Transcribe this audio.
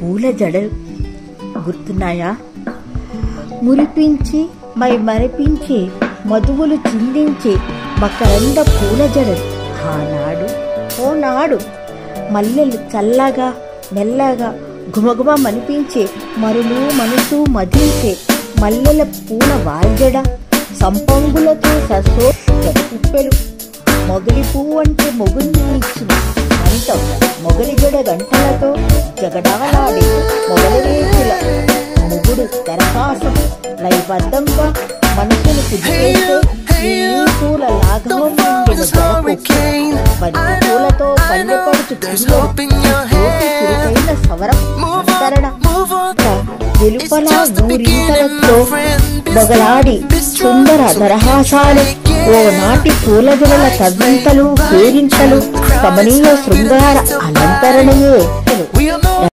పూల జడలు గుర్తున్నాయా? మురిపించి మరిపించి మధువులు చిందించి మకరంద పూల జడలు. ఓనాడు మల్లెలు చల్లగా మెల్లగా గుమగుమనిపించే మరులు మనసు మధించే మల్లెల పూల వాల్జడ సంపంగులతో కుప్పెలు మొగలి పువ్వు అంటే మొగుల్ని ఇచ్చిన అంతం మొగలి జడ గంటలతో జగడాలాడే మొగలి రేకుల మొగుడు దరహాసం లయబద్ధంగా మనసును కుదిరేసే పూల లాఘవం పూలతో పల్లెపడుచు చురుకైన సవరం విస్తరణ వెలుపల ఊరింతలతో మొగలాడి సుందర దరహాసాలు ఓనాటి పూల జడల కవ్వింతలు కేరింతలు కమనీయ శృంగార అలంకరణయే.